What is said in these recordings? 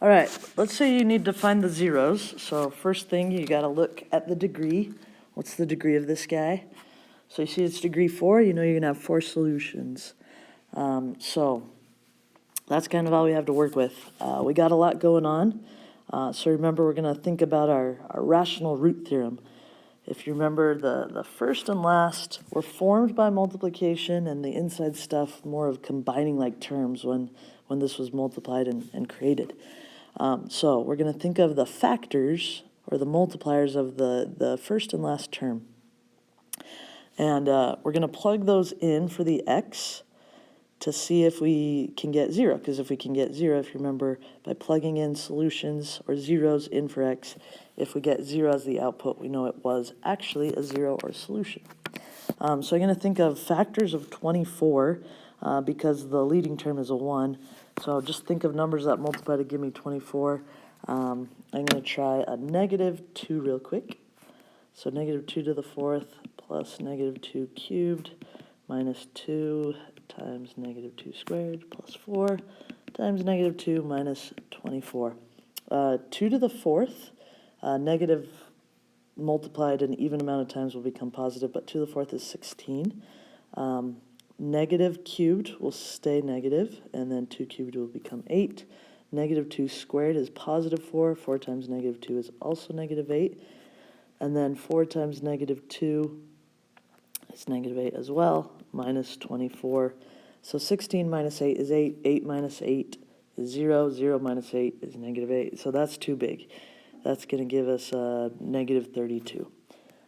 All right, let's say you need to find the zeros. So first thing, you got to look at the degree. What's the degree of this guy? So you see it's degree 4, you know you're going to have 4 solutions. So that's kind of all we have to work with. We got a lot going on. So remember, we're going to think about our rational root theorem. If you remember, the first and last were formed by multiplication, and the inside stuff more of combining like terms when this was multiplied and created. So we're going to think of the factors or the multipliers of the first and last term. And we're going to plug those in for the x to see if we can get 0. Because if we can get 0, if you remember, by plugging in solutions or zeros in for x, if we get 0 as the output, we know it was actually a 0 or a solution. So I'm going to think of factors of 24 because the leading term is a 1. So just think of numbers that multiply to give me 24. I'm going to try a negative 2 real quick. So negative 2 to the 4th plus negative 2 cubed minus 2 times negative 2 squared plus 4 times negative 2 minus 24. 2 to the 4th, negative multiplied an even amount of times will become positive, but 2 to the 4th is 16. Negative cubed will stay negative, and then 2 cubed will become 8. Negative 2 squared is positive 4. 4 times negative 2 is also negative 8. And then 4 times negative 2 is negative 8 as well, minus 24. So 16 minus 8 is 8. 8 minus 8 is 0. 0 minus 8 is negative 8. So that's too big. That's going to give us negative 32.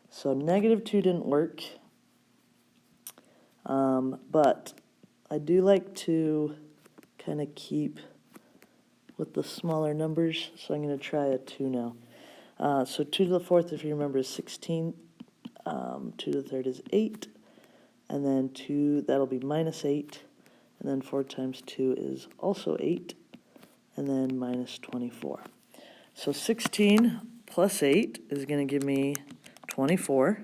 So negative 2 didn't work. But I do like to kind of keep with the smaller numbers. So I'm going to try a 2 now. So 2 to the 4th, if you remember, is 16. 2 to the 3rd is 8. And then 2, that'll be minus 8. And then 4 times 2 is also 8. And then minus 24. So 16 plus 8 is going to give me 24.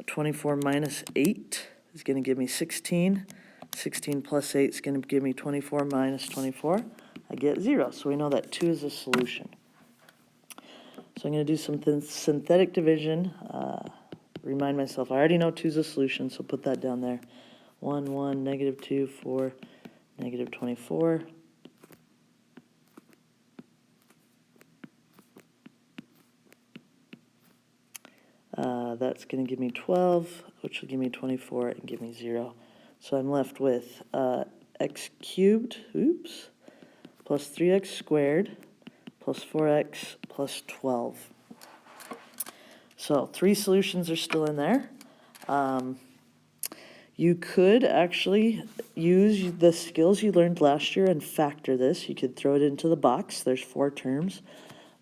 24 minus 8 is going to give me 16. 16 plus 8 is going to give me 24 minus 24. I get 0. So we know that 2 is a solution. So I'm going to do some synthetic division. Remind myself, I already know 2 is a solution, so put that down there. 1, 1, negative 2, 4, negative 24. That's going to give me 12, which will give me 24 and give me 0. So I'm left with x cubed, plus 3x squared, plus 4x, plus 12. So 3 solutions are still in there. You could actually use the skills you learned last year and factor this. You could throw it into the box. There's 4 terms.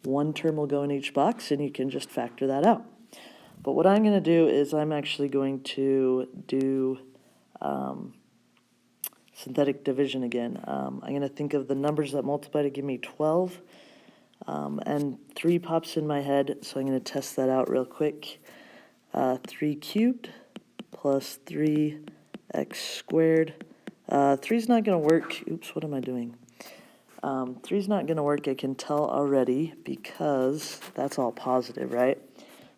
1 term will go in each box, and you can just factor that out. But what I'm going to do is I'm actually going to do synthetic division again. I'm going to think of the numbers that multiply to give me 12. And 3 pops in my head, so I'm going to test that out real quick. 3 cubed plus 3x squared. 3 is not going to work. Oops, what am I doing? 3 is not going to work, I can tell already, because that's all positive, right?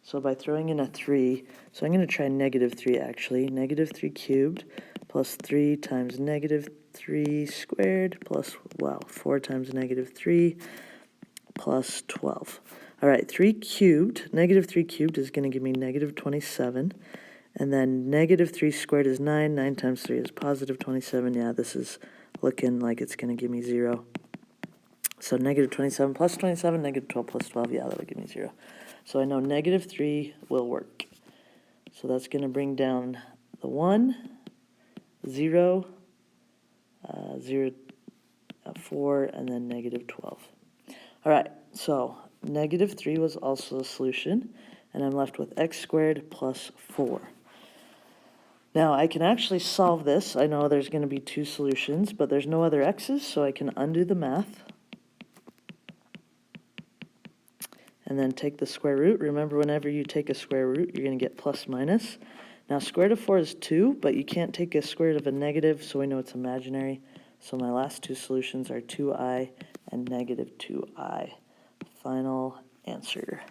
So by throwing in a 3, so I'm going to try negative 3 actually. Negative 3 cubed plus 3 times negative 3 squared plus, 4 times negative 3 plus 12. All right, 3 cubed, negative 3 cubed is going to give me negative 27. And then negative 3 squared is 9. 9 times 3 is positive 27. Yeah, this is looking like it's going to give me 0. So negative 27 plus 27, negative 12 plus 12, yeah, that'll give me 0. So I know negative 3 will work. So that's going to bring down the 1, 0, 0, 4, and then negative 12. All right, so negative 3 was also a solution, and I'm left with x squared plus 4. Now, I can actually solve this. I know there's going to be 2 solutions, but there's no other x's, so I can undo the math. And then take the square root. Remember, whenever you take a square root, you're going to get plus minus. Now, square root of 4 is 2, but you can't take a square root of a negative, so we know it's imaginary. So my last two solutions are 2i and negative 2i. Final answer.